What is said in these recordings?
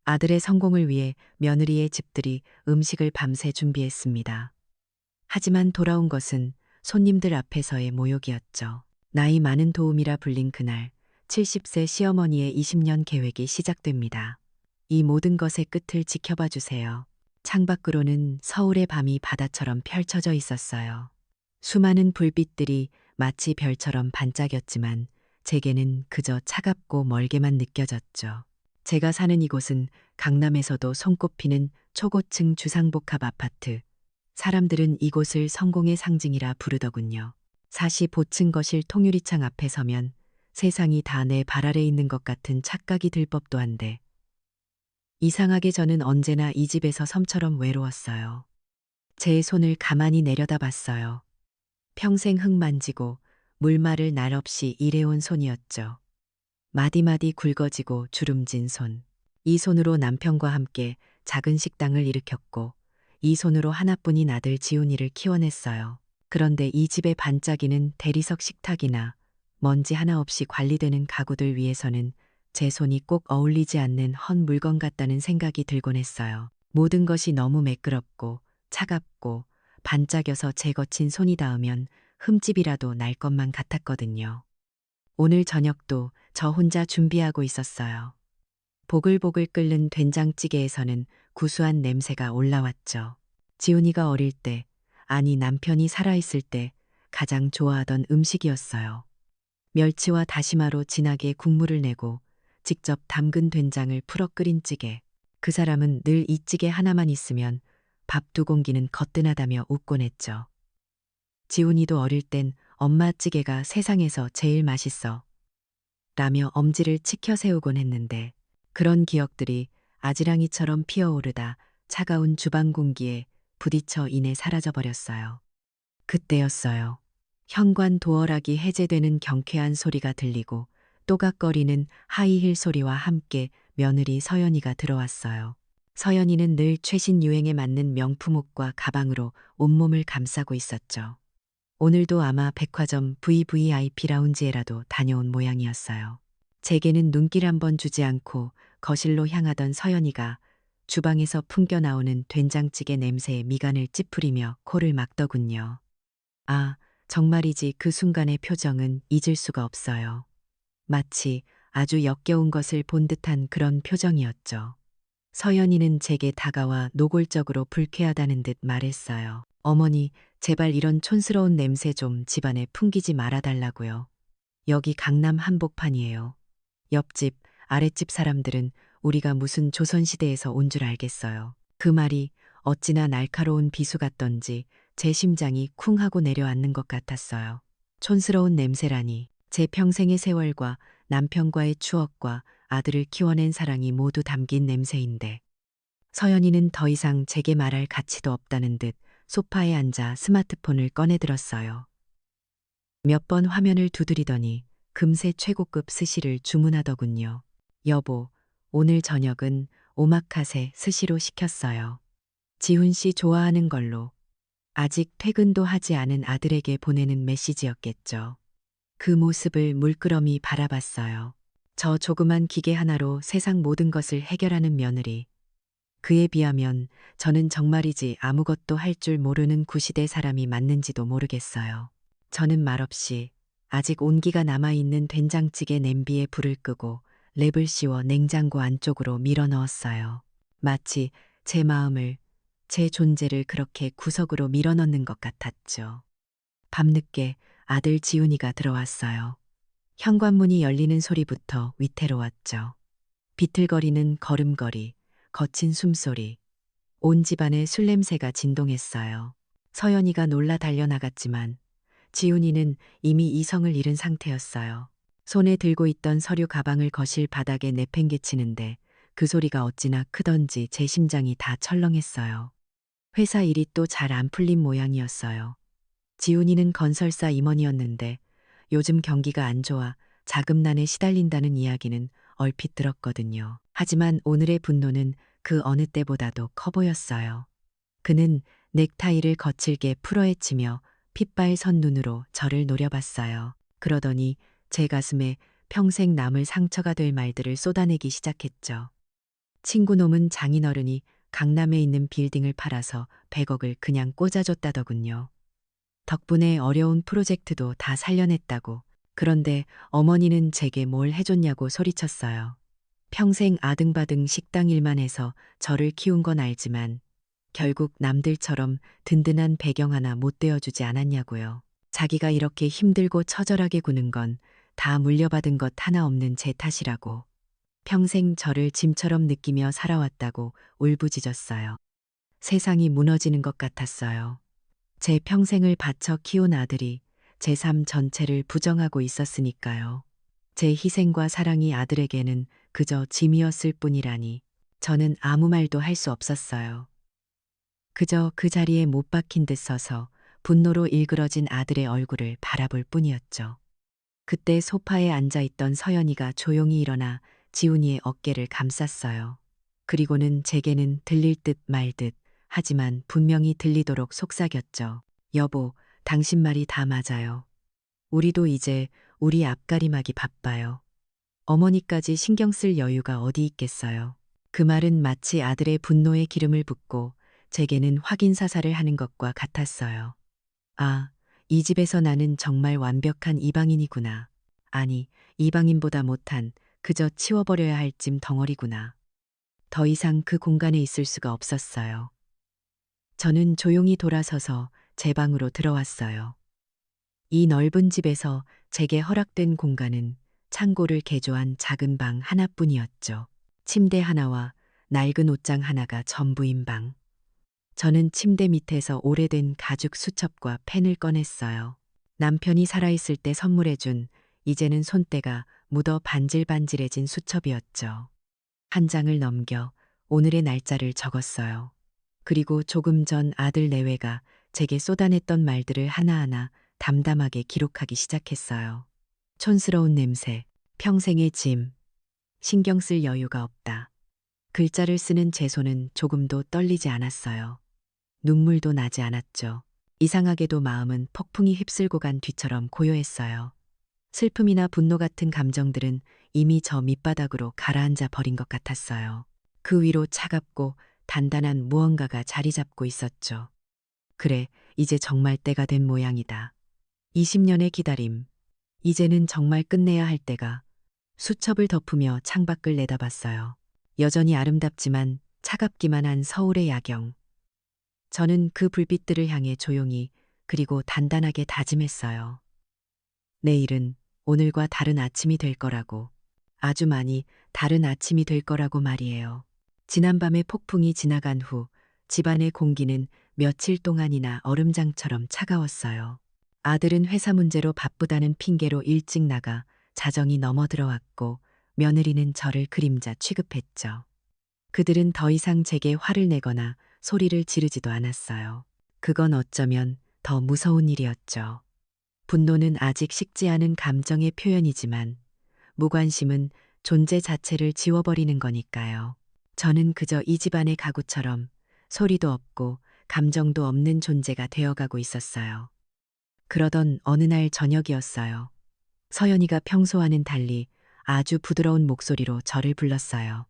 아들의 성공을 위해 며느리의 집들이 음식을 밤새 준비했습니다. 하지만 돌아온 것은 손님들 앞에서의 모욕이었죠. 나이 많은 도움이라 불린 그날 70세 시어머니의 20년 계획이 시작됩니다. 이 모든 것의 끝을 지켜봐 주세요. 창밖으로는 서울의 밤이 바다처럼 펼쳐져 있었어요. 수많은 불빛들이 마치 별처럼 반짝였지만 제게는 그저 차갑고 멀게만 느껴졌죠. 제가 사는 이곳은 강남에서도 손꼽히는 초고층 주상복합 아파트. 사람들은 이곳을 성공의 상징이라 부르더군요. 45층 거실 통유리창 앞에 서면 세상이 다 내 발 아래 있는 것 같은 착각이 들 법도 한데 이상하게 저는 언제나 이 집에서 섬처럼 외로웠어요. 제 손을 가만히 내려다 봤어요. 평생 흙 만지고 물말을 날 없이 일해온 손이었죠. 마디마디 굵어지고 주름진 손. 이 손으로 남편과 함께 작은 식당을 일으켰고 이 손으로 하나뿐인 아들 지훈이를 키워냈어요. 그런데 이 집의 반짝이는 대리석 식탁이나 먼지 하나 없이 관리되는 가구들 위해서는 제 손이 꼭 어울리지 않는 헛 물건 같다는 생각이 들곤 했어요. 모든 것이 너무 매끄럽고 차갑고 반짝여서 제 거친 손이 닿으면 흠집이라도 날 것만 같았거든요. 오늘 저녁도 저 혼자 준비하고 있었어요. 보글보글 끓는 된장찌개에서는 구수한 냄새가 올라왔죠. 지훈이가 어릴 때, 아니 남편이 살아있을 때 가장 좋아하던 음식이었어요. 멸치와 다시마로 진하게 국물을 내고 직접 담근 된장을 풀어 끓인 찌개. 그 사람은 늘 이 찌개 하나만 있으면 밥 두 공기는 거뜬하다며 웃곤 했죠. 지훈이도 어릴 땐 엄마 찌개가 세상에서 제일 맛있어 라며 엄지를 치켜 세우곤 했는데 그런 기억들이 아지랑이처럼 피어오르다 차가운 주방 공기에 부딪혀 이내 사라져버렸어요. 그때였어요. 현관 도어락이 해제되는 경쾌한 소리가 들리고 또각거리는 하이힐 소리와 함께 며느리 서연이가 들어왔어요. 서연이는 늘 최신 유행에 맞는 명품 옷과 가방으로 온몸을 감싸고 있었죠. 오늘도 아마 백화점 VVIP 라운지에라도 다녀온 모양이었어요. 제게는 눈길 한번 주지 않고 거실로 향하던 서연이가 주방에서 풍겨 나오는 된장찌개 냄새에 미간을 찌푸리며 코를 막더군요. 아, 정말이지 그 순간의 표정은 잊을 수가 없어요. 마치 아주 역겨운 것을 본 듯한 그런 표정이었죠. 서연이는 제게 다가와 노골적으로 불쾌하다는 듯 말했어요. 어머니, 제발 이런 촌스러운 냄새 좀 집안에 풍기지 말아달라고요. 여기 강남 한복판이에요. 옆집, 아랫집 사람들은 우리가 무슨 조선시대에서 온 줄 알겠어요. 그 말이 어찌나 날카로운 비수 같던지 제 심장이 쿵 하고 내려앉는 것 같았어요. 촌스러운 냄새라니 제 평생의 세월과 남편과의 추억과 아들을 키워낸 사랑이 모두 담긴 냄새인데 서연이는 더 이상 제게 말할 가치도 없다는 듯 소파에 앉아 스마트폰을 꺼내 들었어요. 몇 번 화면을 두드리더니 금세 최고급 스시를 주문하더군요. 여보, 오늘 저녁은 오마카세 스시로 시켰어요. 지훈 씨 좋아하는 걸로. 아직 퇴근도 하지 않은 아들에게 보내는 메시지였겠죠. 그 모습을 물끄러미 바라봤어요. 저 조그만 기계 하나로 세상 모든 것을 해결하는 며느리. 그에 비하면 저는 정말이지 아무것도 할 줄 모르는 구시대 사람이 맞는지도 모르겠어요. 저는 말없이 아직 온기가 남아있는 된장찌개 냄비에 불을 끄고 랩을 씌워 냉장고 안쪽으로 밀어 넣었어요. 마치 제 마음을, 제 존재를 그렇게 구석으로 밀어 넣는 것 같았죠. 밤늦게 아들 지훈이가 들어왔어요. 현관문이 열리는 소리부터 위태로웠죠. 비틀거리는 걸음걸이, 거친 숨소리, 온 집안의 술 냄새가 진동했어요. 서연이가 놀라 달려나갔지만 지훈이는 이미 이성을 잃은 상태였어요. 손에 들고 있던 서류 가방을 거실 바닥에 내팽개치는데 그 소리가 어찌나 크던지 제 심장이 다 철렁했어요. 회사 일이 또 잘 안 풀린 모양이었어요. 지훈이는 건설사 임원이었는데 요즘 경기가 안 좋아 자금난에 시달린다는 이야기는 얼핏 들었거든요. 하지만 오늘의 분노는 그 어느 때보다도 커 보였어요. 그는 넥타이를 거칠게 풀어헤치며 핏발 선 눈으로 저를 노려봤어요. 그러더니 제 가슴에 평생 남을 상처가 될 말들을 쏟아내기 시작했죠. 친구 놈은 장인어른이 강남에 있는 빌딩을 팔아서 100억을 그냥 꽂아줬다더군요. 덕분에 어려운 프로젝트도 다 살려냈다고. 그런데 어머니는 제게 뭘 해줬냐고 소리쳤어요. 평생 아등바등 식당 일만 해서 저를 키운 건 알지만 결국 남들처럼 든든한 배경 하나 못 되어주지 않았냐고요. 자기가 이렇게 힘들고 처절하게 구는 건 다 물려받은 것 하나 없는 제 탓이라고. 평생 저를 짐처럼 느끼며 살아왔다고 울부짖었어요. 세상이 무너지는 것 같았어요. 제 평생을 바쳐 키운 아들이 제 삶 전체를 부정하고 있었으니까요. 제 희생과 사랑이 아들에게는 그저 짐이었을 뿐이라니 저는 아무 말도 할 수 없었어요. 그저 그 자리에 못 박힌 듯 서서 분노로 일그러진 아들의 얼굴을 바라볼 뿐이었죠. 그때 소파에 앉아 있던 서연이가 조용히 일어나 지훈이의 어깨를 감쌌어요. 그리고는 제게는 들릴 듯 말 듯 하지만 분명히 들리도록 속삭였죠. 여보, 당신 말이 다 맞아요. 우리도 이제 우리 앞가림하기 바빠요. 어머니까지 신경 쓸 여유가 어디 있겠어요. 그 말은 마치 아들의 분노에 기름을 붓고 제게는 확인 사살을 하는 것과 같았어요. 아, 이 집에서 나는 정말 완벽한 이방인이구나. 아니, 이방인보다 못한 그저 치워버려야 할 짐 덩어리구나. 더 이상 그 공간에 있을 수가 없었어요. 저는 조용히 돌아서서 제 방으로 들어왔어요. 이 넓은 집에서 제게 허락된 공간은 창고를 개조한 작은 방 하나뿐이었죠. 침대 하나와 낡은 옷장 하나가 전부인 방. 저는 침대 밑에서 오래된 가죽 수첩과 펜을 꺼냈어요. 남편이 살아있을 때 선물해준 이제는 손때가 묻어 반질반질해진 수첩이었죠. 한 장을 넘겨 오늘의 날짜를 적었어요. 그리고 조금 전 아들 내외가 제게 쏟아냈던 말들을 하나하나 담담하게 기록하기 시작했어요. 촌스러운 냄새, 평생의 짐, 신경 쓸 여유가 없다. 글자를 쓰는 제 손은 조금도 떨리지 않았어요. 눈물도 나지 않았죠. 이상하게도 마음은 폭풍이 휩쓸고 간 뒤처럼 고요했어요. 슬픔이나 분노 같은 감정들은 이미 저 밑바닥으로 가라앉아 버린 것 같았어요. 그 위로 차갑고 단단한 무언가가 자리 잡고 있었죠. 그래, 이제 정말 때가 된 모양이다. 20년의 기다림. 이제는 정말 끝내야 할 때가. 수첩을 덮으며 창밖을 내다봤어요. 여전히 아름답지만 차갑기만 한 서울의 야경. 저는 그 불빛들을 향해 조용히 그리고 단단하게 다짐했어요. 내일은 오늘과 다른 아침이 될 거라고. 아주 많이 다른 아침이 될 거라고 말이에요. 지난밤의 폭풍이 지나간 후 집안의 공기는 며칠 동안이나 얼음장처럼 차가웠어요. 아들은 회사 문제로 바쁘다는 핑계로 일찍 나가 자정이 넘어 들어왔고 며느리는 저를 그림자 취급했죠. 그들은 더 이상 제게 화를 내거나 소리를 지르지도 않았어요. 그건 어쩌면 더 무서운 일이었죠. 분노는 아직 식지 않은 감정의 표현이지만 무관심은 존재 자체를 지워버리는 거니까요. 저는 그저 이 집안의 가구처럼 소리도 없고 감정도 없는 존재가 되어가고 있었어요. 그러던 어느 날 저녁이었어요. 서연이가 평소와는 달리 아주 부드러운 목소리로 저를 불렀어요.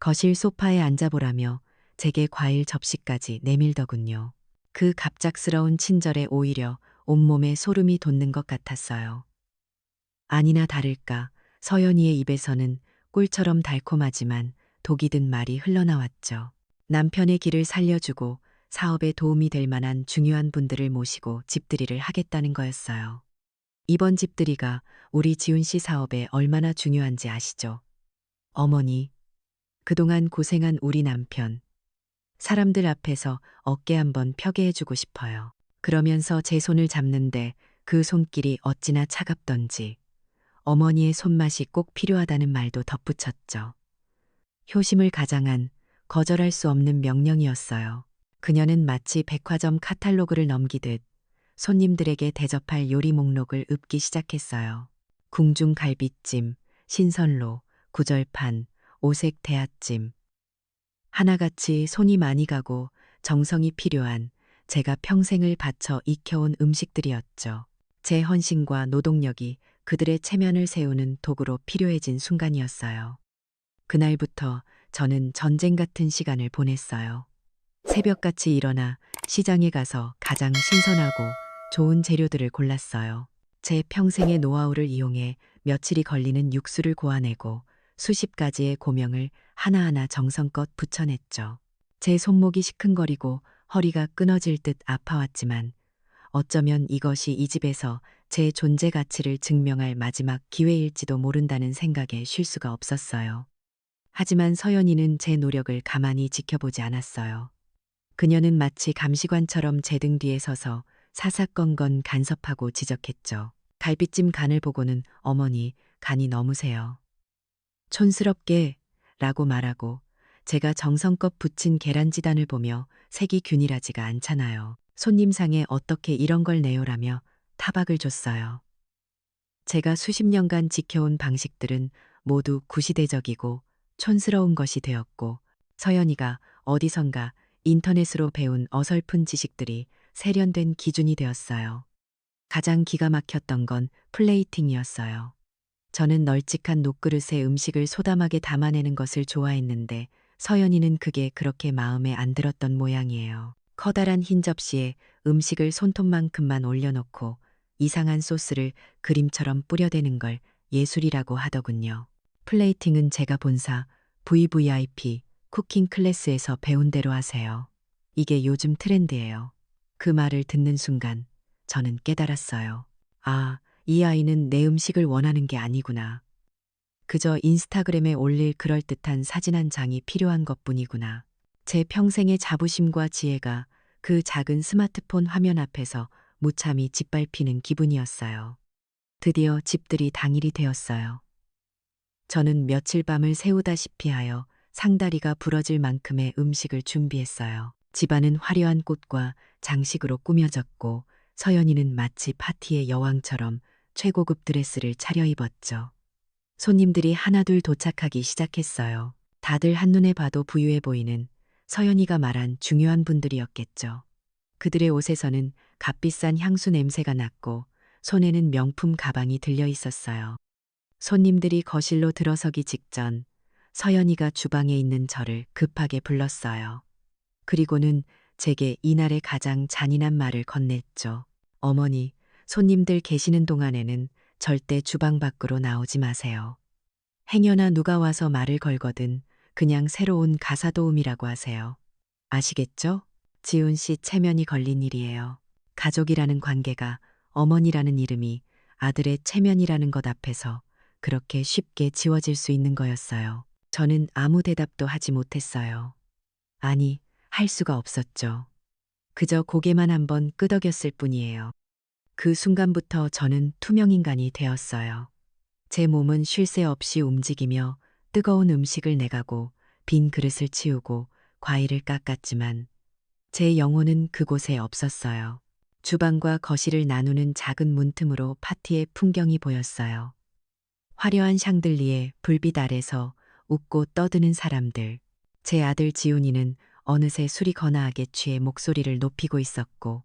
거실 소파에 앉아보라며 제게 과일 접시까지 내밀더군요. 그 갑작스러운 친절에 오히려 온몸에 소름이 돋는 것 같았어요. 아니나 다를까 서연이의 입에서는 꿀처럼 달콤하지만 독이 든 말이 흘러나왔죠. 남편의 길을 살려주고 사업에 도움이 될 만한 중요한 분들을 모시고 집들이를 하겠다는 거였어요. 이번 집들이가 우리 지훈 씨 사업에 얼마나 중요한지 아시죠? 어머니, 그동안 고생한 우리 남편. 사람들 앞에서 어깨 한번 펴게 해주고 싶어요. 그러면서 제 손을 잡는데 그 손길이 어찌나 차갑던지 어머니의 손맛이 꼭 필요하다는 말도 덧붙였죠. 효심을 가장한 거절할 수 없는 명령이었어요. 그녀는 마치 백화점 카탈로그를 넘기듯 손님들에게 대접할 요리 목록을 읊기 시작했어요. 궁중 갈비찜, 신선로, 구절판, 오색 대하찜. 하나같이 손이 많이 가고 정성이 필요한 제가 평생을 바쳐 익혀온 음식들이었죠. 제 헌신과 노동력이 그들의 체면을 세우는 도구로 필요해진 순간이었어요. 그날부터 저는 전쟁 같은 시간을 보냈어요. 새벽같이 일어나 시장에 가서 가장 신선하고 좋은 재료들을 골랐어요. 제 평생의 노하우를 이용해 며칠이 걸리는 육수를 고아내고 수십 가지의 고명을 하나하나 정성껏 붙여냈죠. 제 손목이 시큰거리고 허리가 끊어질 듯 아파왔지만 어쩌면 이것이 이 집에서 제 존재 가치를 증명할 마지막 기회일지도 모른다는 생각에 쉴 수가 없었어요. 하지만 서연이는 제 노력을 가만히 지켜보지 않았어요. 그녀는 마치 감시관처럼 제 등 뒤에 서서 사사건건 간섭하고 지적했죠. 갈비찜 간을 보고는 어머니, 간이 너무 세요. 촌스럽게 라고 말하고 제가 정성껏 붙인 계란지단을 보며 색이 균일하지가 않잖아요. 손님상에 어떻게 이런 걸 내요라며 타박을 줬어요. 제가 수십 년간 지켜온 방식들은 모두 구시대적이고 촌스러운 것이 되었고 서연이가 어디선가 인터넷으로 배운 어설픈 지식들이 세련된 기준이 되었어요. 가장 기가 막혔던 건 플레이팅이었어요. 저는 널찍한 녹그릇에 음식을 소담하게 담아내는 것을 좋아했는데 서연이는 그게 그렇게 마음에 안 들었던 모양이에요. 커다란 흰 접시에 음식을 손톱만큼만 올려놓고 이상한 소스를 그림처럼 뿌려대는 걸 예술이라고 하더군요. 플레이팅은 제가 본사 VVIP 쿠킹 클래스에서 배운 대로 하세요. 이게 요즘 트렌드예요. 그 말을 듣는 순간 저는 깨달았어요. 아, 이 아이는 내 음식을 원하는 게 아니구나. 그저 인스타그램에 올릴 그럴듯한 사진 한 장이 필요한 것뿐이구나. 제 평생의 자부심과 지혜가 그 작은 스마트폰 화면 앞에서 무참히 짓밟히는 기분이었어요. 드디어 집들이 당일이 되었어요. 저는 며칠 밤을 새우다시피 하여 상다리가 부러질 만큼의 음식을 준비했어요. 집안은 화려한 꽃과 장식으로 꾸며졌고 서연이는 마치 파티의 여왕처럼 최고급 드레스를 차려입었죠. 손님들이 하나둘 도착하기 시작했어요. 다들 한눈에 봐도 부유해 보이는 서연이가 말한 중요한 분들이었겠죠. 그들의 옷에서는 값비싼 향수 냄새가 났고 손에는 명품 가방이 들려 있었어요. 손님들이 거실로 들어서기 직전 서연이가 주방에 있는 저를 급하게 불렀어요. 그리고는 제게 이날의 가장 잔인한 말을 건넸죠. 어머니, 손님들 계시는 동안에는 절대 주방 밖으로 나오지 마세요. 행여나 누가 와서 말을 걸거든 그냥 새로운 가사도우미라고 하세요. 아시겠죠? 지훈 씨 체면이 걸린 일이에요. 가족이라는 관계가 어머니라는 이름이 아들의 체면이라는 것 앞에서 그렇게 쉽게 지워질 수 있는 거였어요. 저는 아무 대답도 하지 못했어요. 아니, 할 수가 없었죠. 그저 고개만 한번 끄덕였을 뿐이에요. 그 순간부터 저는 투명인간이 되었어요. 제 몸은 쉴 새 없이 움직이며 뜨거운 음식을 내가고 빈 그릇을 치우고 과일을 깎았지만 제 영혼은 그곳에 없었어요. 주방과 거실을 나누는 작은 문틈으로 파티의 풍경이 보였어요. 화려한 샹들리에 불빛 아래서 웃고 떠드는 사람들. 제 아들 지훈이는 어느새 술이 거나하게 취해 목소리를 높이고 있었고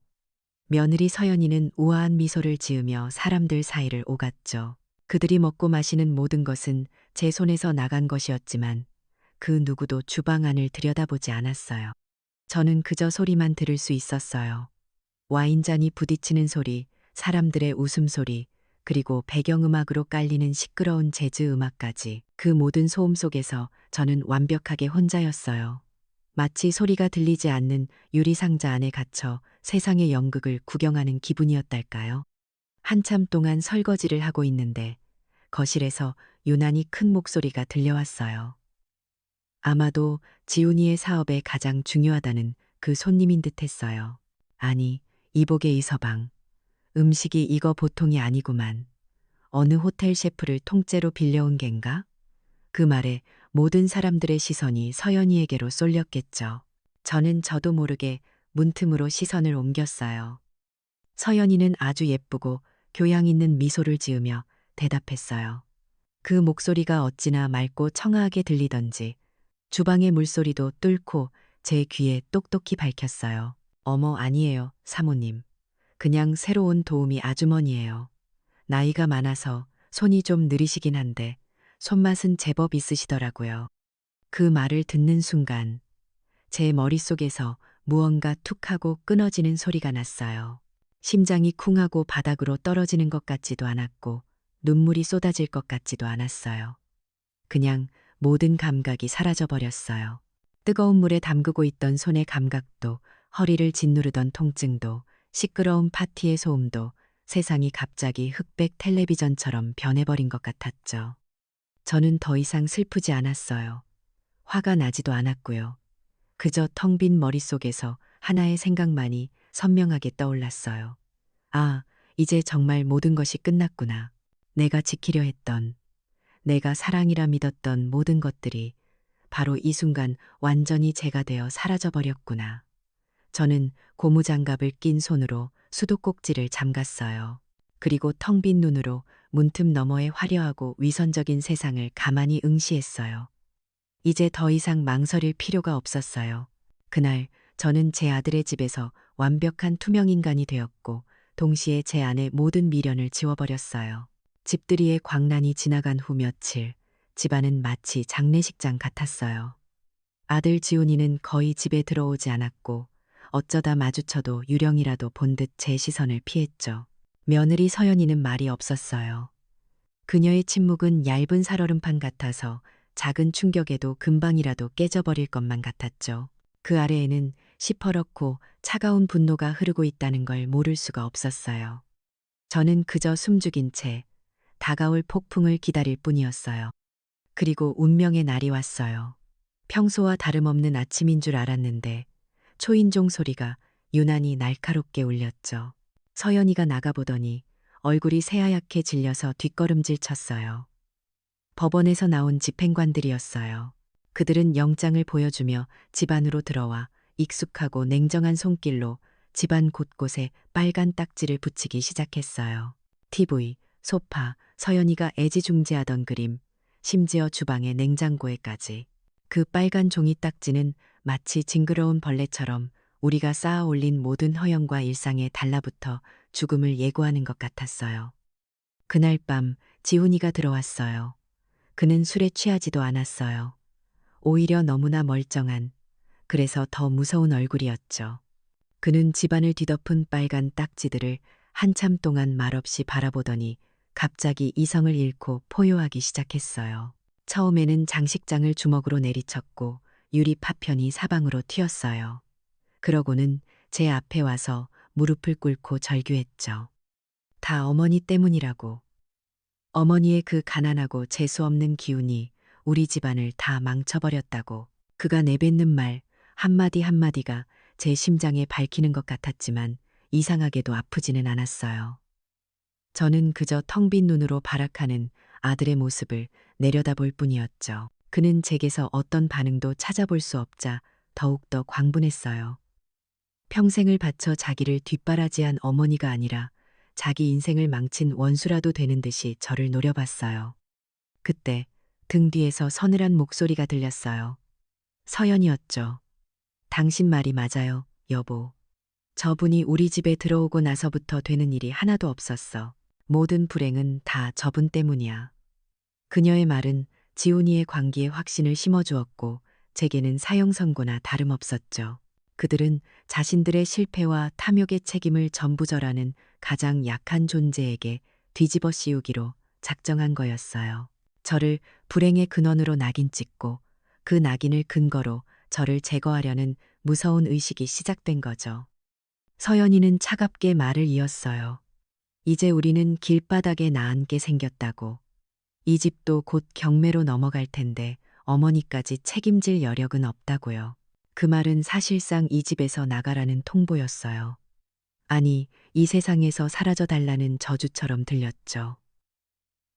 며느리 서연이는 우아한 미소를 지으며 사람들 사이를 오갔죠. 그들이 먹고 마시는 모든 것은 제 손에서 나간 것이었지만 그 누구도 주방 안을 들여다보지 않았어요. 저는 그저 소리만 들을 수 있었어요. 와인잔이 부딪히는 소리, 사람들의 웃음소리, 그리고 배경음악으로 깔리는 시끄러운 재즈 음악까지 그 모든 소음 속에서 저는 완벽하게 혼자였어요. 마치 소리가 들리지 않는 유리상자 안에 갇혀 세상의 연극을 구경하는 기분이었달까요? 한참 동안 설거지를 하고 있는데 거실에서 유난히 큰 목소리가 들려왔어요. 아마도 지훈이의 사업에 가장 중요하다는 그 손님인 듯 했어요. 아니, 이복의 이서방. 음식이 이거 보통이 아니구만. 어느 호텔 셰프를 통째로 빌려온 겐가? 그 말에 모든 사람들의 시선이 서연이에게로 쏠렸겠죠. 저는 저도 모르게 문틈으로 시선을 옮겼어요. 서연이는 아주 예쁘고 교양 있는 미소를 지으며 대답했어요. 그 목소리가 어찌나 맑고 청아하게 들리던지 주방의 물소리도 뚫고 제 귀에 똑똑히 밝혔어요. 어머, 아니에요, 사모님. 그냥 새로 온 도우미 아주머니예요. 나이가 많아서 손이 좀 느리시긴 한데 손맛은 제법 있으시더라고요. 그 말을 듣는 순간 제 머릿속에서 무언가 툭 하고 끊어지는 소리가 났어요. 심장이 쿵하고 바닥으로 떨어지는 것 같지도 않았고 눈물이 쏟아질 것 같지도 않았어요. 그냥 모든 감각이 사라져 버렸어요. 뜨거운 물에 담그고 있던 손의 감각도, 허리를 짓누르던 통증도, 시끄러운 파티의 소음도 세상이 갑자기 흑백 텔레비전처럼 변해버린 것 같았죠. 저는 더 이상 슬프지 않았어요. 화가 나지도 않았고요. 그저 텅 빈 머릿속에서 하나의 생각만이 선명하게 떠올랐어요. 아, 이제 정말 모든 것이 끝났구나. 내가 지키려 했던, 내가 사랑이라 믿었던 모든 것들이 바로 이 순간 완전히 제가 되어 사라져버렸구나. 저는 고무장갑을 낀 손으로 수도꼭지를 잠갔어요. 그리고 텅 빈 눈으로 문틈 너머의 화려하고 위선적인 세상을 가만히 응시했어요. 이제 더 이상 망설일 필요가 없었어요. 그날 저는 제 아들의 집에서 완벽한 투명 인간이 되었고 동시에 제 안의 모든 미련을 지워버렸어요. 집들이의 광란이 지나간 후 며칠, 집안은 마치 장례식장 같았어요. 아들 지훈이는 거의 집에 들어오지 않았고 어쩌다 마주쳐도 유령이라도 본 듯 제 시선을 피했죠. 며느리 서연이는 말이 없었어요. 그녀의 침묵은 얇은 살얼음판 같아서 작은 충격에도 금방이라도 깨져버릴 것만 같았죠. 그 아래에는 시퍼렇고 차가운 분노가 흐르고 있다는 걸 모를 수가 없었어요. 저는 그저 숨죽인 채 다가올 폭풍을 기다릴 뿐이었어요. 그리고 운명의 날이 왔어요. 평소와 다름없는 아침인 줄 알았는데 초인종 소리가 유난히 날카롭게 울렸죠. 서연이가 나가보더니 얼굴이 새하얗게 질려서 뒷걸음질 쳤어요. 법원에서 나온 집행관들이었어요. 그들은 영장을 보여주며 집 안으로 들어와 익숙하고 냉정한 손길로 집안 곳곳에 빨간 딱지를 붙이기 시작했어요. TV, 소파, 서연이가 애지중지하던 그림, 심지어 주방의 냉장고에까지. 그 빨간 종이 딱지는 마치 징그러운 벌레처럼 우리가 쌓아 올린 모든 허영과 일상에 달라붙어 죽음을 예고하는 것 같았어요. 그날 밤 지훈이가 들어왔어요. 그는 술에 취하지도 않았어요. 오히려 너무나 멀쩡한, 그래서 더 무서운 얼굴이었죠. 그는 집안을 뒤덮은 빨간 딱지들을 한참 동안 말없이 바라보더니 갑자기 이성을 잃고 포효하기 시작했어요. 처음에는 장식장을 주먹으로 내리쳤고 유리 파편이 사방으로 튀었어요. 그러고는 제 앞에 와서 무릎을 꿇고 절규했죠. 다 어머니 때문이라고. 어머니의 그 가난하고 재수없는 기운이 우리 집안을 다 망쳐버렸다고. 그가 내뱉는 말 한마디 한마디가 제 심장에 밝히는 것 같았지만 이상하게도 아프지는 않았어요. 저는 그저 텅 빈 눈으로 발악하는 아들의 모습을 내려다볼 뿐이었죠. 그는 제게서 어떤 반응도 찾아볼 수 없자 더욱더 광분했어요. 평생을 바쳐 자기를 뒷바라지한 어머니가 아니라 자기 인생을 망친 원수라도 되는 듯이 저를 노려봤어요. 그때 등 뒤에서 서늘한 목소리가 들렸어요. 서연이었죠. 당신 말이 맞아요, 여보. 저분이 우리 집에 들어오고 나서부터 되는 일이 하나도 없었어. 모든 불행은 다 저분 때문이야. 그녀의 말은 지훈이의 관계에 확신을 심어주었고 제게는 사형 선고나 다름없었죠. 그들은 자신들의 실패와 탐욕의 책임을 전부 절하는 가장 약한 존재에게 뒤집어 씌우기로 작정한 거였어요. 저를 불행의 근원으로 낙인 찍고 그 낙인을 근거로 저를 제거하려는 무서운 의식이 시작된 거죠. 서연이는 차갑게 말을 이었어요. 이제 우리는 길바닥에 나앉게 생겼다고. 이 집도 곧 경매로 넘어갈 텐데 어머니까지 책임질 여력은 없다고요. 그 말은 사실상 이 집에서 나가라는 통보였어요. 아니, 이 세상에서 사라져 달라는 저주처럼 들렸죠.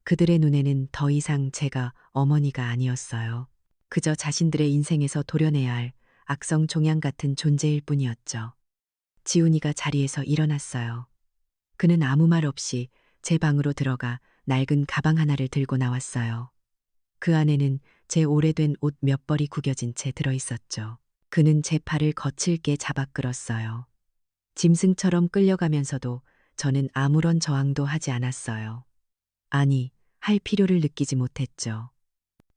그들의 눈에는 더 이상 제가 어머니가 아니었어요. 그저 자신들의 인생에서 도려내야 할 악성 종양 같은 존재일 뿐이었죠. 지훈이가 자리에서 일어났어요. 그는 아무 말 없이 제 방으로 들어가 낡은 가방 하나를 들고 나왔어요. 그 안에는 제 오래된 옷 몇 벌이 구겨진 채 들어있었죠. 그는 제 팔을 거칠게 잡아 끌었어요. 짐승처럼 끌려가면서도 저는 아무런 저항도 하지 않았어요. 아니, 할 필요를 느끼지 못했죠.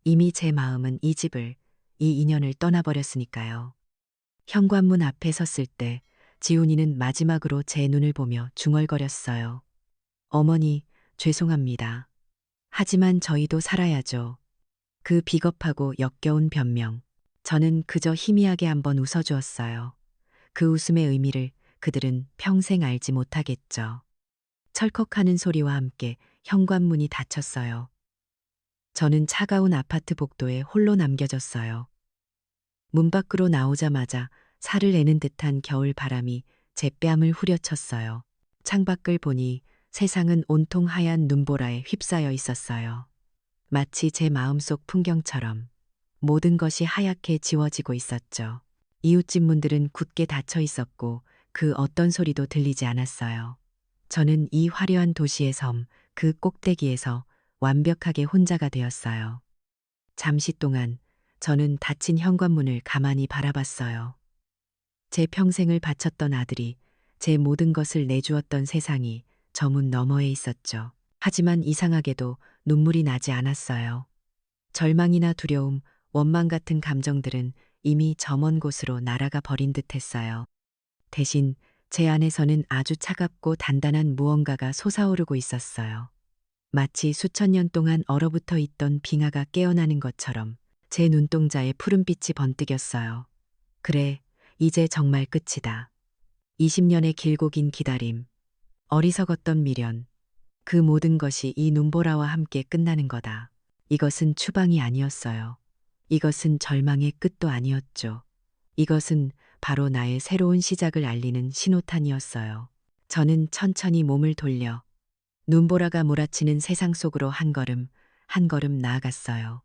이미 제 마음은 이 집을, 이 인연을 떠나버렸으니까요. 현관문 앞에 섰을 때 지훈이는 마지막으로 제 눈을 보며 중얼거렸어요. 어머니, 죄송합니다. 하지만 저희도 살아야죠. 그 비겁하고 역겨운 변명. 저는 그저 희미하게 한번 웃어주었어요. 그 웃음의 의미를 그들은 평생 알지 못하겠죠. 철컥하는 소리와 함께 현관문이 닫혔어요. 저는 차가운 아파트 복도에 홀로 남겨졌어요. 문 밖으로 나오자마자 살을 내는 듯한 겨울 바람이 제 뺨을 후려쳤어요. 창밖을 보니 세상은 온통 하얀 눈보라에 휩싸여 있었어요. 마치 제 마음속 풍경처럼 모든 것이 하얗게 지워지고 있었죠. 이웃집 문들은 굳게 닫혀 있었고 그 어떤 소리도 들리지 않았어요. 저는 이 화려한 도시의 섬, 그 꼭대기에서 완벽하게 혼자가 되었어요. 잠시 동안 저는 닫힌 현관문을 가만히 바라봤어요. 제 평생을 바쳤던 아들이, 제 모든 것을 내주었던 세상이 저 문 너머에 있었죠. 하지만 이상하게도 눈물이 나지 않았어요. 절망이나 두려움, 원망 같은 감정들은 이미 저 먼 곳으로 날아가 버린 듯 했어요. 대신 제 안에서는 아주 차갑고 단단한 무언가가 솟아오르고 있었어요. 마치 수천 년 동안 얼어붙어 있던 빙하가 깨어나는 것처럼 제 눈동자에 푸른빛이 번뜩였어요. 그래, 이제 정말 끝이다. 20년의 길고 긴 기다림, 어리석었던 미련, 그 모든 것이 이 눈보라와 함께 끝나는 거다. 이것은 추방이 아니었어요. 이것은 절망의 끝도 아니었죠. 이것은 바로 나의 새로운 시작을 알리는 신호탄이었어요. 저는 천천히 몸을 돌려 눈보라가 몰아치는 세상 속으로 한 걸음, 한 걸음 나아갔어요.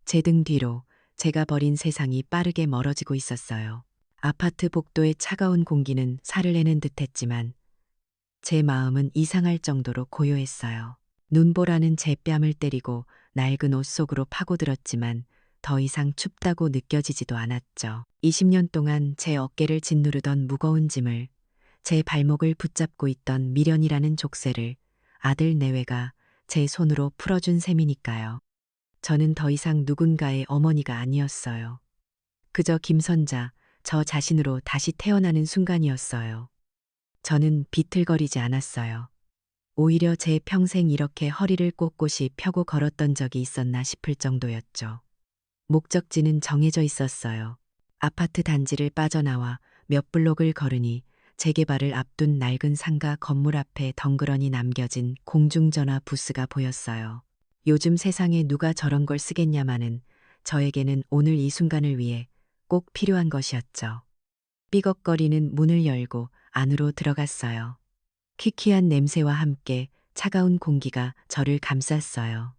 제 등 뒤로 제가 버린 세상이 빠르게 멀어지고 있었어요. 아파트 복도의 차가운 공기는 살을 내는 듯했지만 제 마음은 이상할 정도로 고요했어요. 눈보라는 제 뺨을 때리고 낡은 옷 속으로 파고들었지만 더 이상 춥다고 느껴지지도 않았죠. 20년 동안 제 어깨를 짓누르던 무거운 짐을, 제 발목을 붙잡고 있던 미련이라는 족쇄를 아들 내외가 제 손으로 풀어준 셈이니까요. 저는 더 이상 누군가의 어머니가 아니었어요. 그저 김선자, 저 자신으로 다시 태어나는 순간이었어요. 저는 비틀거리지 않았어요. 오히려 제 평생 이렇게 허리를 꼿꼿이 펴고 걸었던 적이 있었나 싶을 정도였죠. 목적지는 정해져 있었어요. 아파트 단지를 빠져나와 몇 블록을 걸으니 재개발을 앞둔 낡은 상가 건물 앞에 덩그러니 남겨진 공중전화 부스가 보였어요. 요즘 세상에 누가 저런 걸 쓰겠냐마는 저에게는 오늘 이 순간을 위해 꼭 필요한 것이었죠. 삐걱거리는 문을 열고 안으로 들어갔어요. 키키한 냄새와 함께 차가운 공기가 저를 감쌌어요.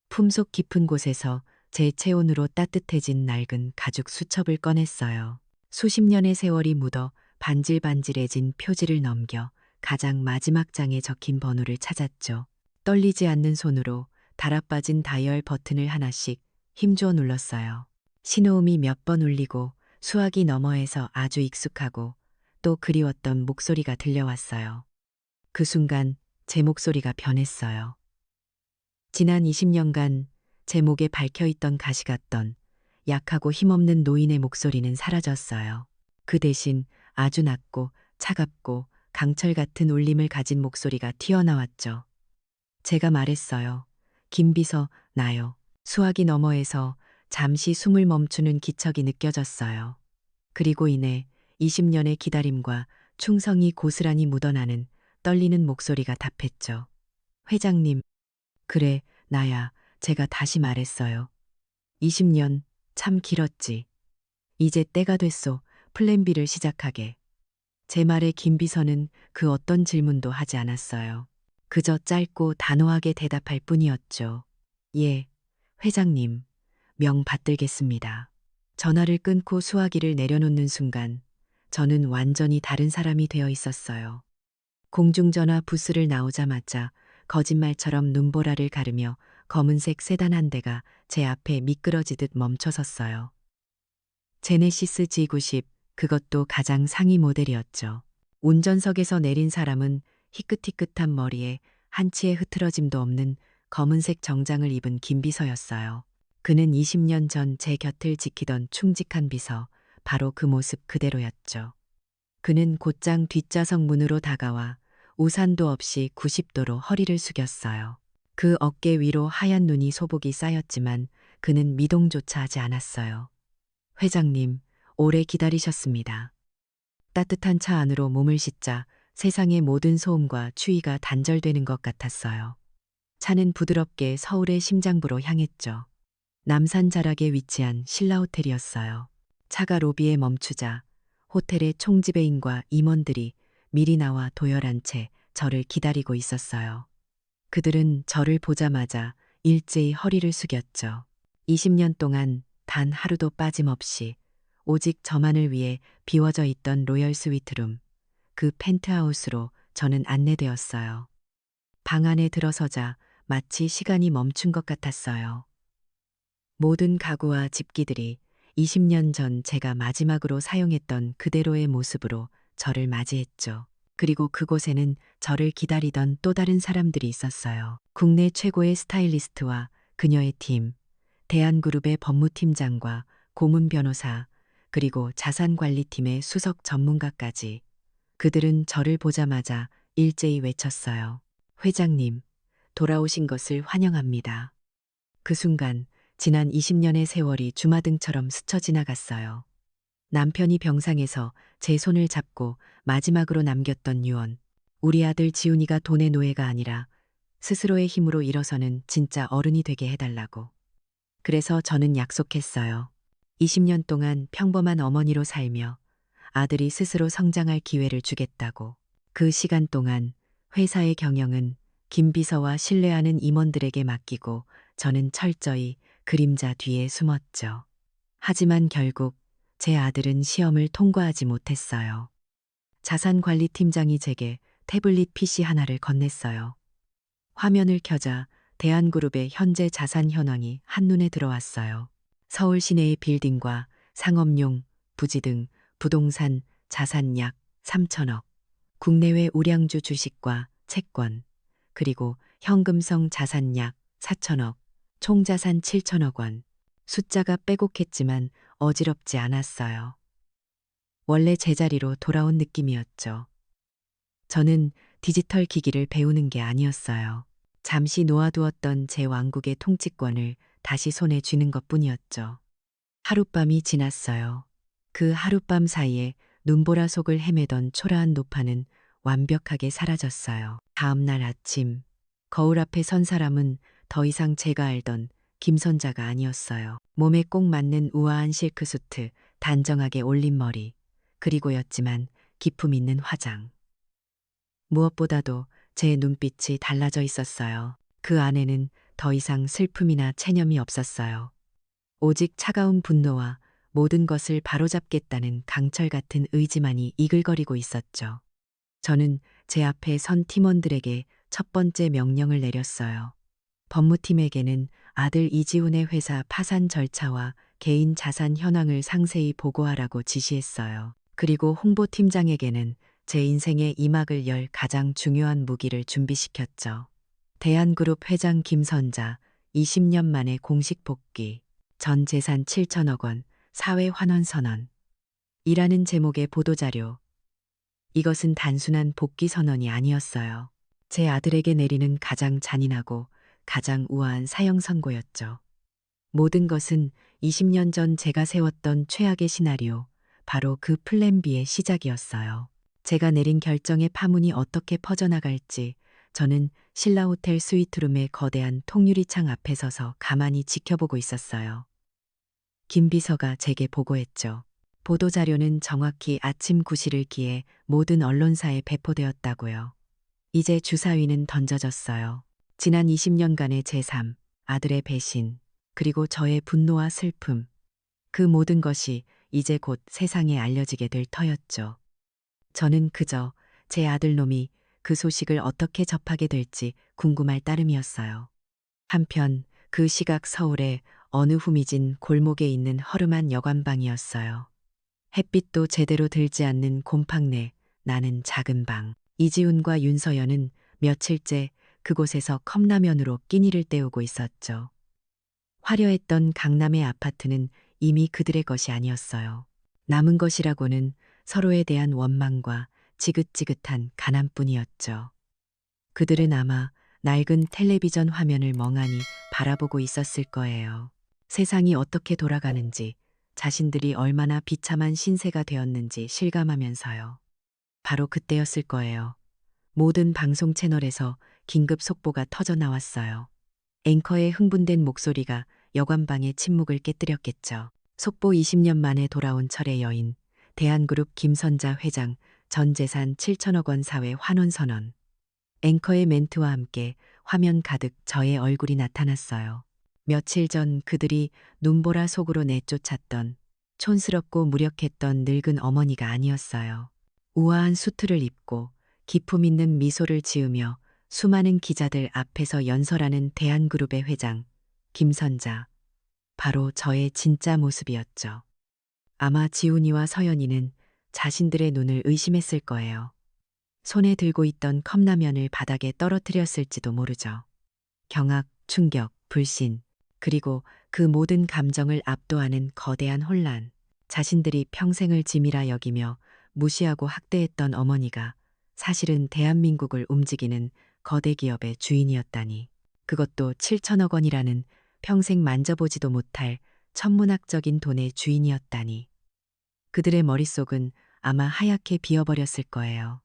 품속 깊은 곳에서 제 체온으로 따뜻해진 낡은 가죽 수첩을 꺼냈어요. 수십 년의 세월이 묻어 반질반질해진 표지를 넘겨 가장 마지막 장에 적힌 번호를 찾았죠. 떨리지 않는 손으로 달아빠진 다이얼 버튼을 하나씩 힘주어 눌렀어요. 신호음이 몇 번 울리고 수화기 너머에서 아주 익숙하고 또 그리웠던 목소리가 들려왔어요. 그 순간 제 목소리가 변했어요. 지난 20년간 제 목에 박혀있던 가시 같던 약하고 힘없는 노인의 목소리는 사라졌어요. 그 대신 아주 낮고 차갑고 강철 같은 울림을 가진 목소리가 튀어나왔죠. 제가 말했어요. 김비서, 나요. 수화기 너머에서 잠시 숨을 멈추는 기척이 느껴졌어요. 그리고 이내 20년의 기다림과 충성이 고스란히 묻어나는 떨리는 목소리가 답했죠. 회장님, 그래, 나야. 제가 다시 말했어요. 20년, 참 길었지. 이제 때가 됐소. 플랜 B를 시작하게. 제 말에 김 비서는 그 어떤 질문도 하지 않았어요. 그저 짧고 단호하게 대답할 뿐이었죠. 예, 회장님, 명 받들겠습니다. 전화를 끊고 수화기를 내려놓는 순간 저는 완전히 다른 사람이 되어 있었어요. 공중전화 부스를 나오자마자 거짓말처럼 눈보라를 가르며 검은색 세단 한 대가 제 앞에 미끄러지듯 멈춰섰어요. 제네시스 G90, 그것도 가장 상위 모델이었죠. 운전석에서 내린 사람은 희끗희끗한 머리에 한치의 흐트러짐도 없는 검은색 정장을 입은 김비서였어요. 그는 20년 전 제 곁을 지키던 충직한 비서, 바로 그 모습 그대로였죠. 그는 곧장 뒷좌석 문으로 다가와 우산도 없이 90도로 허리를 숙였어요. 그 어깨 위로 하얀 눈이 소복이 쌓였지만 그는 미동조차 하지 않았어요. 회장님, 오래 기다리셨습니다. 따뜻한 차 안으로 몸을 싣자 세상의 모든 소음과 추위가 단절되는 것 같았어요. 차는 부드럽게 서울의 심장부로 향했죠. 남산 자락에 위치한 신라 호텔이었어요. 차가 로비에 멈추자 호텔의 총지배인과 임원들이 미리 나와 도열한 채 저를 기다리고 있었어요. 그들은 저를 보자마자 일제히 허리를 숙였죠. 20년 동안 단 하루도 빠짐없이 오직 저만을 위해 비워져 있던 로열 스위트룸, 그 펜트하우스로 저는 안내되었어요. 방 안에 들어서자 마치 시간이 멈춘 것 같았어요. 모든 가구와 집기들이 20년 전 제가 마지막으로 사용했던 그대로의 모습으로 저를 맞이했죠. 그리고 그곳에는 저를 기다리던 또 다른 사람들이 있었어요. 국내 최고의 스타일리스트와 그녀의 팀, 대한그룹의 법무팀장과 고문 변호사, 그리고 자산관리팀의 수석 전문가까지. 그들은 저를 보자마자 일제히 외쳤어요. 회장님, 돌아오신 것을 환영합니다. 그 순간 지난 20년의 세월이 주마등처럼 스쳐 지나갔어요. 남편이 병상에서 제 손을 잡고 마지막으로 남겼던 유언. 우리 아들 지훈이가 돈의 노예가 아니라 스스로의 힘으로 일어서는 진짜 어른이 되게 해달라고. 그래서 저는 약속했어요. 20년 동안 평범한 어머니로 살며 아들이 스스로 성장할 기회를 주겠다고. 그 시간 동안 회사의 경영은 김 비서와 신뢰하는 임원들에게 맡기고 저는 철저히 그림자 뒤에 숨었죠. 하지만 결국 제 아들은 시험을 통과하지 못했어요. 자산관리팀장이 제게 태블릿 PC 하나를 건넸어요. 화면을 켜자 대한그룹의 현재 자산 현황이 한눈에 들어왔어요. 서울 시내의 빌딩과 상업용, 부지 등 부동산 자산 약 3천억, 국내외 우량주 주식과 채권, 그리고 현금성 자산 약 4천억, 총 자산 7천억 원. 숫자가 빼곡했지만 어지럽지 않았어요. 원래 제자리로 돌아온 느낌이었죠. 저는 디지털 기기를 배우는 게 아니었어요. 잠시 놓아두었던 제 왕국의 통치권을 다시 손에 쥐는 것뿐이었죠. 하룻밤이 지났어요. 그 하룻밤 사이에 눈보라 속을 헤매던 초라한 노파는 완벽하게 사라졌어요. 다음 날 아침, 거울 앞에 선 사람은 더 이상 제가 알던 김선자가 아니었어요. 몸에 꼭 맞는 우아한 실크 수트, 단정하게 올린 머리, 그리고였지만 기품 있는 화장. 무엇보다도 제 눈빛이 달라져 있었어요. 그 안에는 더 이상 슬픔이나 체념이 없었어요. 오직 차가운 분노와 모든 것을 바로잡겠다는 강철 같은 의지만이 이글거리고 있었죠. 저는 제 앞에 선 팀원들에게 첫 번째 명령을 내렸어요. 법무팀에게는 아들 이지훈의 회사 파산 절차와 개인 자산 현황을 상세히 보고하라고 지시했어요. 그리고 홍보팀장에게는 제 인생의 이 막을 열 가장 중요한 무기를 준비시켰죠. 대한그룹 회장 김선자 20년 만에 공식 복귀, 전 재산 7천억 원, 사회 환원 선언. 이라는 제목의 보도자료. 이것은 단순한 복귀 선언이 아니었어요. 제 아들에게 내리는 가장 잔인하고 가장 우아한 사형 선고였죠. 모든 것은 20년 전 제가 세웠던 최악의 시나리오, 바로 그 플랜 B의 시작이었어요. 제가 내린 결정의 파문이 어떻게 퍼져나갈지 저는 신라 호텔 스위트룸의 거대한 통유리창 앞에 서서 가만히 지켜보고 있었어요. 김 비서가 제게 보고했죠. 보도자료는 정확히 아침 9시를 기해 모든 언론사에 배포되었다고요. 이제 주사위는 던져졌어요. 지난 20년간의 제 삶, 아들의 배신, 그리고 저의 분노와 슬픔. 그 모든 것이 이제 곧 세상에 알려지게 될 터였죠. 저는 그저 제 아들놈이 그 소식을 어떻게 접하게 될지 궁금할 따름이었어요. 한편 그 시각 서울의 어느 후미진 골목에 있는 허름한 여관방이었어요. 햇빛도 제대로 들지 않는 곰팡내 나는 작은 방. 이지훈과 윤서연은 며칠째 그곳에서 컵라면으로 끼니를 때우고 있었죠. 화려했던 강남의 아파트는 이미 그들의 것이 아니었어요. 남은 것이라고는 서로에 대한 원망과 지긋지긋한 가난뿐이었죠. 그들은 아마 낡은 텔레비전 화면을 멍하니 바라보고 있었을 거예요. 세상이 어떻게 돌아가는지, 자신들이 얼마나 비참한 신세가 되었는지 실감하면서요. 바로 그때였을 거예요. 모든 방송 채널에서 긴급 속보가 터져 나왔어요. 앵커의 흥분된 목소리가 여관방의 침묵을 깨뜨렸겠죠. 속보 20년 만에 돌아온 철의 여인, 대한그룹 김선자 회장, 전 재산 7천억 원 사회 환원 선언. 앵커의 멘트와 함께 화면 가득 저의 얼굴이 나타났어요. 며칠 전 그들이 눈보라 속으로 내쫓았던 촌스럽고 무력했던 늙은 어머니가 아니었어요. 우아한 수트를 입고 기품 있는 미소를 지으며 수많은 기자들 앞에서 연설하는 대한그룹의 회장, 김선자. 바로 저의 진짜 모습이었죠. 아마 지훈이와 서연이는 자신들의 눈을 의심했을 거예요. 손에 들고 있던 컵라면을 바닥에 떨어뜨렸을지도 모르죠. 경악, 충격, 불신, 그리고 그 모든 감정을 압도하는 거대한 혼란. 자신들이 평생을 짐이라 여기며 무시하고 학대했던 어머니가 사실은 대한민국을 움직이는 거대 기업의 주인이었다니. 그것도 7천억 원이라는 평생 만져보지도 못할 천문학적인 돈의 주인이었다니. 그들의 머릿속은 아마 하얗게 비어버렸을 거예요.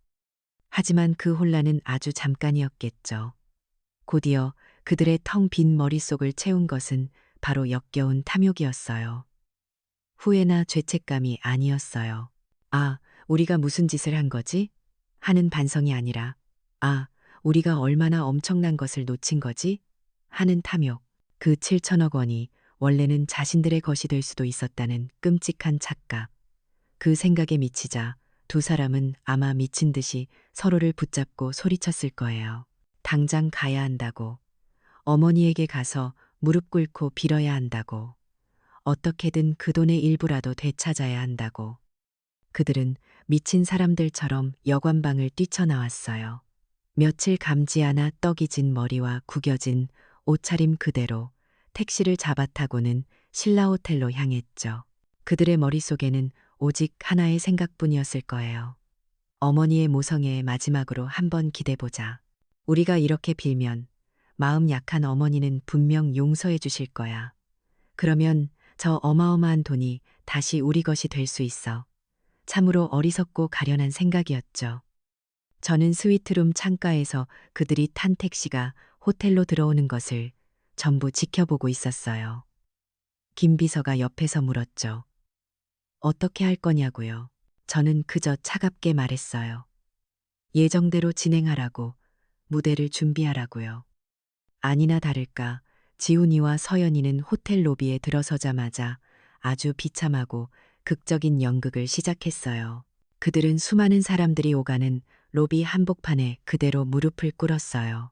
하지만 그 혼란은 아주 잠깐이었겠죠. 곧이어 그들의 텅 빈 머릿속을 채운 것은 바로 역겨운 탐욕이었어요. 후회나 죄책감이 아니었어요. 아, 우리가 무슨 짓을 한 거지? 하는 반성이 아니라, 아, 우리가 얼마나 엄청난 것을 놓친 거지? 하는 탐욕. 그 7천억 원이 원래는 자신들의 것이 될 수도 있었다는 끔찍한 착각. 그 생각에 미치자 두 사람은 아마 미친 듯이 서로를 붙잡고 소리쳤을 거예요. 당장 가야 한다고. 어머니에게 가서 무릎 꿇고 빌어야 한다고. 어떻게든 그 돈의 일부라도 되찾아야 한다고. 그들은 미친 사람들처럼 여관방을 뛰쳐나왔어요. 며칠 감지 않아 떡이 진 머리와 구겨진 옷차림 그대로 택시를 잡아타고는 신라호텔로 향했죠. 그들의 머릿속에는 오직 하나의 생각뿐이었을 거예요. 어머니의 모성애에 마지막으로 한번 기대보자. 우리가 이렇게 빌면 마음 약한 어머니는 분명 용서해 주실 거야. 그러면 저 어마어마한 돈이 다시 우리 것이 될 수 있어. 참으로 어리석고 가련한 생각이었죠. 저는 스위트룸 창가에서 그들이 탄 택시가 호텔로 들어오는 것을 전부 지켜보고 있었어요. 김 비서가 옆에서 물었죠. 어떻게 할 거냐고요. 저는 그저 차갑게 말했어요. 예정대로 진행하라고, 무대를 준비하라고요. 아니나 다를까 지훈이와 서연이는 호텔 로비에 들어서자마자 아주 비참하고 극적인 연극을 시작했어요. 그들은 수많은 사람들이 오가는 로비 한복판에 그대로 무릎을 꿇었어요.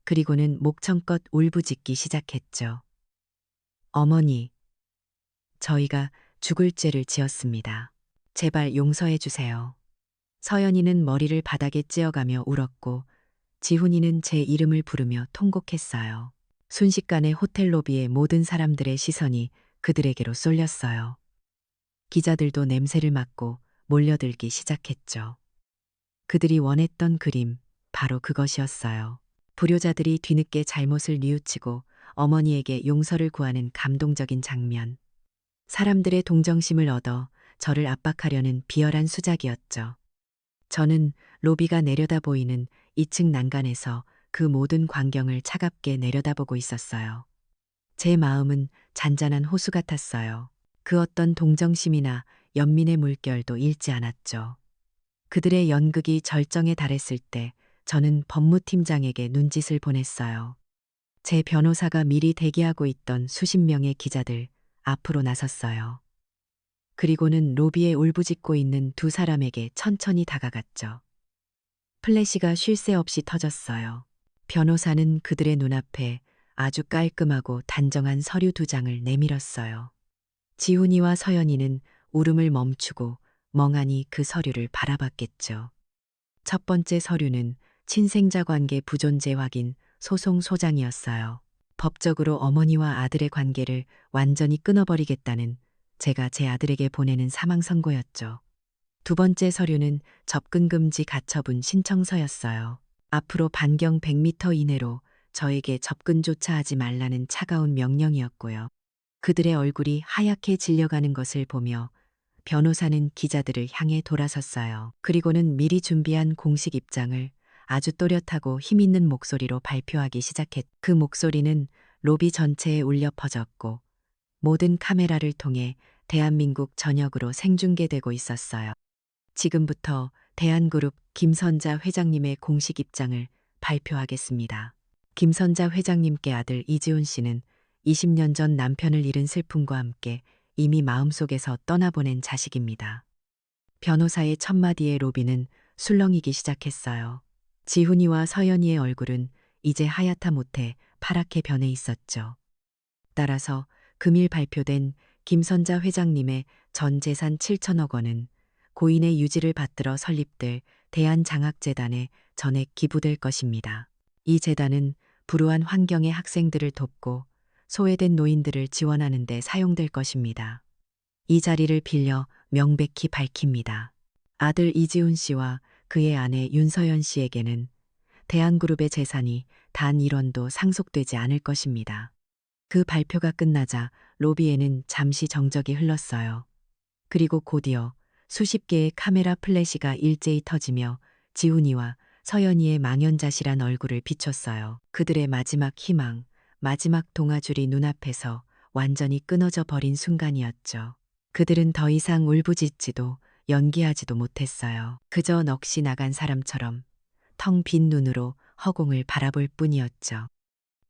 그리고는 목청껏 울부짖기 시작했죠. 어머니, 저희가 죽을 죄를 지었습니다. 제발 용서해 주세요. 서연이는 머리를 바닥에 찧어가며 울었고 지훈이는 제 이름을 부르며 통곡했어요. 순식간에 호텔 로비의 모든 사람들의 시선이 그들에게로 쏠렸어요. 기자들도 냄새를 맡고 몰려들기 시작했죠. 그들이 원했던 그림, 바로 그것이었어요. 불효자들이 뒤늦게 잘못을 뉘우치고 어머니에게 용서를 구하는 감동적인 장면. 사람들의 동정심을 얻어 저를 압박하려는 비열한 수작이었죠. 저는 로비가 내려다 보이는 2층 난간에서 그 모든 광경을 차갑게 내려다보고 있었어요. 제 마음은 잔잔한 호수 같았어요. 그 어떤 동정심이나 연민의 물결도 잃지 않았죠. 그들의 연극이 절정에 달했을 때 저는 법무팀장에게 눈짓을 보냈어요. 제 변호사가 미리 대기하고 있던 수십 명의 기자들 앞으로 나섰어요. 그리고는 로비에 울부짖고 있는 두 사람에게 천천히 다가갔죠. 플래시가 쉴 새 없이 터졌어요. 변호사는 그들의 눈앞에 아주 깔끔하고 단정한 서류 2장을 내밀었어요. 지훈이와 서연이는 울음을 멈추고 멍하니 그 서류를 바라봤겠죠. 첫 번째 서류는 친생자 관계 부존재 확인 소송 소장이었어요. 법적으로 어머니와 아들의 관계를 완전히 끊어버리겠다는 제가 제 아들에게 보내는 사망 선고였죠. 두 번째 서류는 접근 금지 가처분 신청서였어요. 앞으로 반경 100m 이내로 저에게 접근조차 하지 말라는 차가운 명령이었고요. 그들의 얼굴이 하얗게 질려가는 것을 보며 변호사는 기자들을 향해 돌아섰어요. 그리고는 미리 준비한 공식 입장을 아주 또렷하고 힘있는 목소리로 발표하기 시작했. 그 목소리는 로비 전체에 울려 퍼졌고 모든 카메라를 통해 대한민국 전역으로 생중계되고 있었어요. 지금부터 대한그룹 김선자 회장님의 공식 입장을 발표하겠습니다. 김선자 회장님께 아들 이지훈 씨는 20년 전 남편을 잃은 슬픔과 함께 이미 마음속에서 떠나보낸 자식입니다. 변호사의 첫마디의 로비는 술렁이기 시작했어요. 지훈이와 서연이의 얼굴은 이제 하얗다 못해 파랗게 변해 있었죠. 따라서 금일 발표된 김선자 회장님의 전 재산 7천억 원은 고인의 유지를 받들어 설립될 대한장학재단에 전액 기부될 것입니다. 이 재단은 불우한 환경의 학생들을 돕고 소외된 노인들을 지원하는 데 사용될 것입니다. 이 자리를 빌려 명백히 밝힙니다. 아들 이지훈 씨와 그의 아내 윤서연 씨에게는 대한그룹의 재산이 단 1원도 상속되지 않을 것입니다. 그 발표가 끝나자 로비에는 잠시 정적이 흘렀어요. 그리고 곧이어 수십 개의 카메라 플래시가 일제히 터지며 지훈이와 서연이의 망연자실한 얼굴을 비췄어요. 그들의 마지막 희망, 마지막 동아줄이 눈앞에서 완전히 끊어져 버린 순간이었죠. 그들은 더 이상 울부짖지도 연기하지도 못했어요. 그저 넋이 나간 사람처럼 텅 빈 눈으로 허공을 바라볼 뿐이었죠.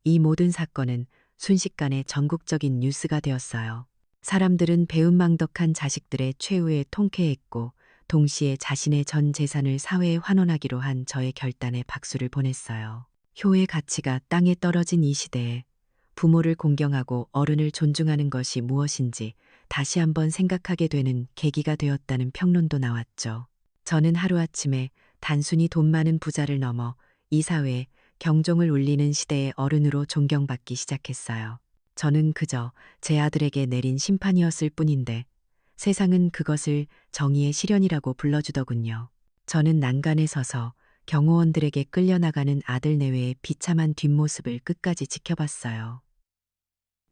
이 모든 사건은 순식간에 전국적인 뉴스가 되었어요. 사람들은 배은망덕한 자식들의 최후에 통쾌했고 동시에 자신의 전 재산을 사회에 환원하기로 한 저의 결단에 박수를 보냈어요. 효의 가치가 땅에 떨어진 이 시대에 부모를 공경하고 어른을 존중하는 것이 무엇인지 다시 한번 생각하게 되는 계기가 되었다는 평론도 나왔죠. 저는 하루아침에 단순히 돈 많은 부자를 넘어 이 사회에 경종을 울리는 시대의 어른으로 존경받기 시작했어요. 저는 그저 제 아들에게 내린 심판이었을 뿐인데 세상은 그것을 정의의 실현이라고 불러주더군요. 저는 난간에 서서 경호원들에게 끌려나가는 아들 내외의 비참한 뒷모습을 끝까지 지켜봤어요.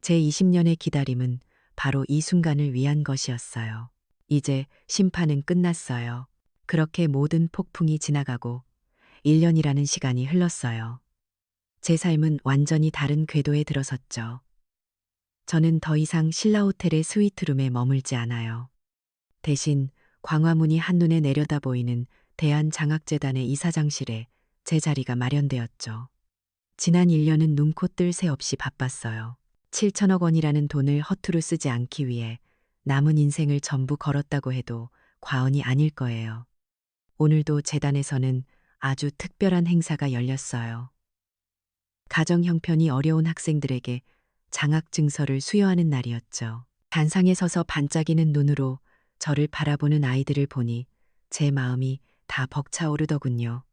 제 20년의 기다림은 바로 이 순간을 위한 것이었어요. 이제 심판은 끝났어요. 그렇게 모든 폭풍이 지나가고 1년이라는 시간이 흘렀어요. 제 삶은 완전히 다른 궤도에 들어섰죠. 저는 더 이상 신라호텔의 스위트룸에 머물지 않아요. 대신 광화문이 한눈에 내려다 보이는 대한장학재단의 이사장실에 제 자리가 마련되었죠. 지난 1년은 눈코 뜰 새 없이 바빴어요. 7천억 원이라는 돈을 허투루 쓰지 않기 위해 남은 인생을 전부 걸었다고 해도 과언이 아닐 거예요. 오늘도 재단에서는 아주 특별한 행사가 열렸어요. 가정 형편이 어려운 학생들에게 장학증서를 수여하는 날이었죠. 단상에 서서 반짝이는 눈으로 저를 바라보는 아이들을 보니 제 마음이 다 벅차오르더군요.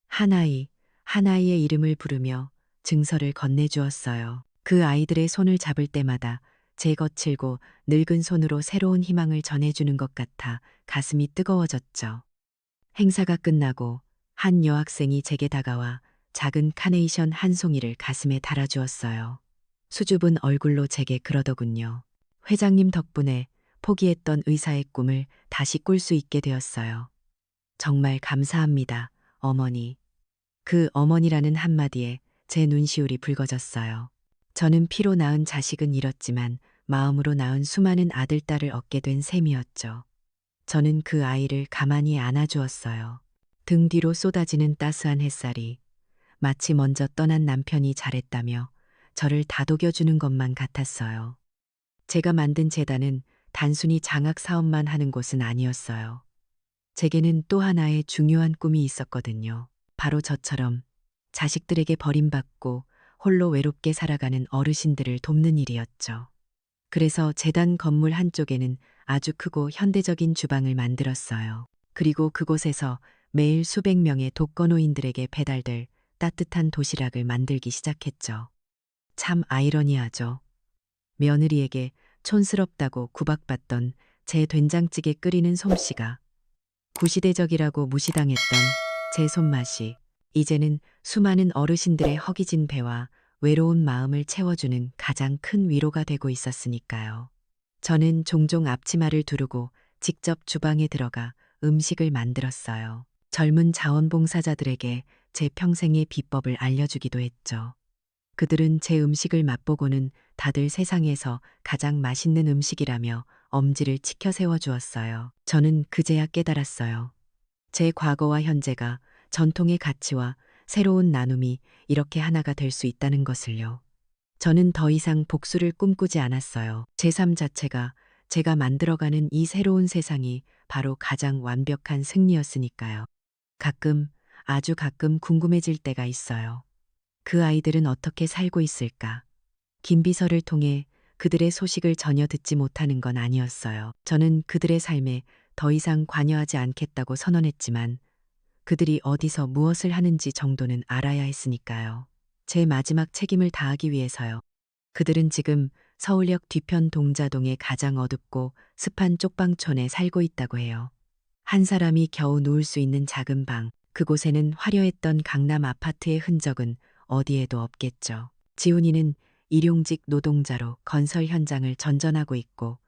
하나이의 이름을 부르며 증서를 건네주었어요. 그 아이들의 손을 잡을 때마다 제 거칠고 늙은 손으로 새로운 희망을 전해주는 것 같아 가슴이 뜨거워졌죠. 행사가 끝나고 한 여학생이 제게 다가와 작은 카네이션 한 송이를 가슴에 달아주었어요. 수줍은 얼굴로 제게 그러더군요. 회장님 덕분에 포기했던 의사의 꿈을 다시 꿀 수 있게 되었어요. 정말 감사합니다, 어머니. 그 어머니라는 한마디에 제 눈시울이 붉어졌어요. 저는 피로 낳은 자식은 잃었지만 마음으로 낳은 수많은 아들, 딸을 얻게 된 셈이었죠. 저는 그 아이를 가만히 안아주었어요. 등 뒤로 쏟아지는 따스한 햇살이 마치 먼저 떠난 남편이 잘했다며 저를 다독여주는 것만 같았어요. 제가 만든 재단은 단순히 장학 사업만 하는 곳은 아니었어요. 제게는 또 하나의 중요한 꿈이 있었거든요. 바로 저처럼 자식들에게 버림받고 홀로 외롭게 살아가는 어르신들을 돕는 일이었죠. 그래서 재단 건물 한쪽에는 아주 크고 현대적인 주방을 만들었어요. 그리고 그곳에서 매일 수백 명의 독거노인들에게 배달될 따뜻한 도시락을 만들기 시작했죠. 참 아이러니하죠. 며느리에게 촌스럽다고 구박받던 제 된장찌개 끓이는 솜씨가 구시대적이라고 무시당했던 제 손맛이 이제는 수많은 어르신들의 허기진 배와 외로운 마음을 채워주는 가장 큰 위로가 되고 있었으니까요. 저는 종종 앞치마를 두르고 직접 주방에 들어가 음식을 만들었어요. 젊은 자원봉사자들에게 제 평생의 비법을 알려주기도 했죠. 그들은 제 음식을 맛보고는 다들 세상에서 가장 맛있는 음식이라며 엄지를 치켜 세워주었어요. 저는 그제야 깨달았어요. 제 과거와 현재가 전통의 가치와 새로운 나눔이 이렇게 하나가 될 수 있다는 것을요. 저는 더 이상 복수를 꿈꾸지 않았어요. 제 삶 자체가 제가 만들어가는 이 새로운 세상이 바로 가장 완벽한 승리였으니까요. 가끔, 아주 가끔 궁금해질 때가 있어요. 그 아이들은 어떻게 살고 있을까? 김비서를 통해 그들의 소식을 전혀 듣지 못하는 건 아니었어요. 저는 그들의 삶에 더 이상 관여하지 않겠다고 선언했지만 그들이 어디서 무엇을 하는지 정도는 알아야 했으니까요. 제 마지막 책임을 다하기 위해서요. 그들은 지금 서울역 뒤편 동자동의 가장 어둡고 습한 쪽방촌에 살고 있다고 해요. 한 사람이 겨우 누울 수 있는 작은 방, 그곳에는 화려했던 강남 아파트의 흔적은 어디에도 없겠죠. 지훈이는 일용직 노동자로 건설 현장을 전전하고 있고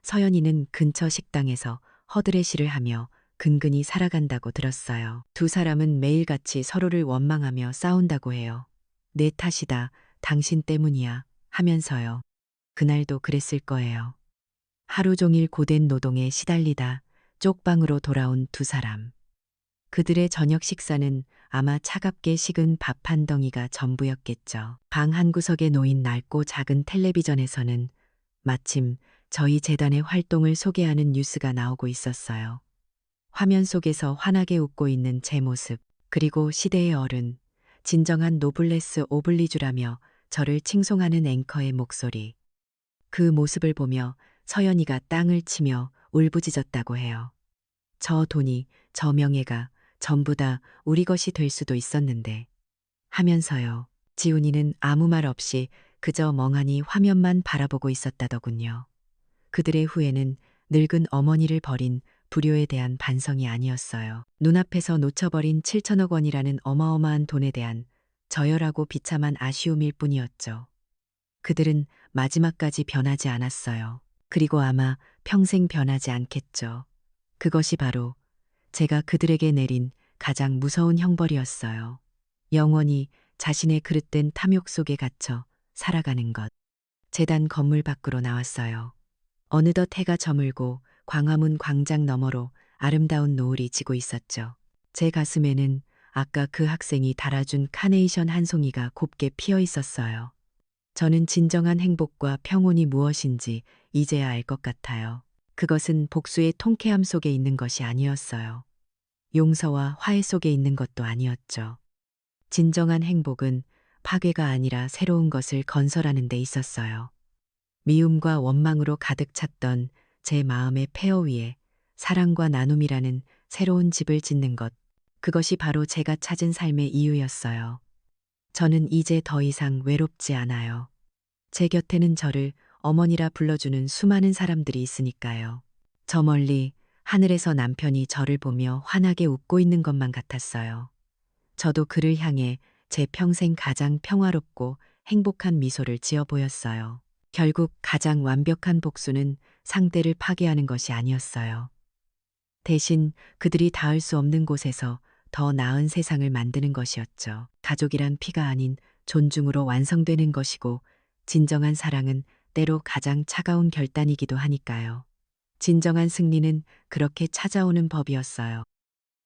서연이는 근처 식당에서 허드레시를 하며 근근히 살아간다고 들었어요. 두 사람은 매일같이 서로를 원망하며 싸운다고 해요. 내 탓이다, 당신 때문이야 하면서요. 그날도 그랬을 거예요. 하루 종일 고된 노동에 시달리다 쪽방으로 돌아온 두 사람. 그들의 저녁 식사는 아마 차갑게 식은 밥 한 덩이가 전부였겠죠. 방 한 구석에 놓인 낡고 작은 텔레비전에서는 마침 저희 재단의 활동을 소개하는 뉴스가 나오고 있었어요. 화면 속에서 환하게 웃고 있는 제 모습, 그리고 시대의 어른, 진정한 노블레스 오블리주라며 저를 칭송하는 앵커의 목소리. 그 모습을 보며 서연이가 땅을 치며 울부짖었다고 해요. 저 돈이, 저 명예가 전부 다 우리 것이 될 수도 있었는데 하면서요. 지훈이는 아무 말 없이 그저 멍하니 화면만 바라보고 있었다더군요. 그들의 후회는 늙은 어머니를 버린 불효에 대한 반성이 아니었어요. 눈앞에서 놓쳐버린 7천억 원이라는 어마어마한 돈에 대한 저열하고 비참한 아쉬움일 뿐이었죠. 그들은 마지막까지 변하지 않았어요. 그리고 아마 평생 변하지 않겠죠. 그것이 바로 제가 그들에게 내린 가장 무서운 형벌이었어요. 영원히 자신의 그릇된 탐욕 속에 갇혀 살아가는 것. 재단 건물 밖으로 나왔어요. 어느덧 해가 저물고 광화문 광장 너머로 아름다운 노을이 지고 있었죠. 제 가슴에는 아까 그 학생이 달아준 카네이션 한 송이가 곱게 피어 있었어요. 저는 진정한 행복과 평온이 무엇인지 이제야 알 것 같아요. 그것은 복수의 통쾌함 속에 있는 것이 아니었어요. 용서와 화해 속에 있는 것도 아니었죠. 진정한 행복은 파괴가 아니라 새로운 것을 건설하는 데 있었어요. 미움과 원망으로 가득 찼던 제 마음의 폐허 위에 사랑과 나눔이라는 새로운 집을 짓는 것, 그것이 바로 제가 찾은 삶의 이유였어요. 저는 이제 더 이상 외롭지 않아요. 제 곁에는 저를 어머니라 불러주는 수많은 사람들이 있으니까요. 저 멀리 하늘에서 남편이 저를 보며 환하게 웃고 있는 것만 같았어요. 저도 그를 향해 제 평생 가장 평화롭고 행복한 미소를 지어 보였어요. 결국 가장 완벽한 복수는 상대를 파괴하는 것이 아니었어요. 대신 그들이 닿을 수 없는 곳에서 더 나은 세상을 만드는 것이었죠. 가족이란 피가 아닌 존중으로 완성되는 것이고 진정한 사랑은 때로 가장 차가운 결단이기도 하니까요. 진정한 승리는 그렇게 찾아오는 법이었어요.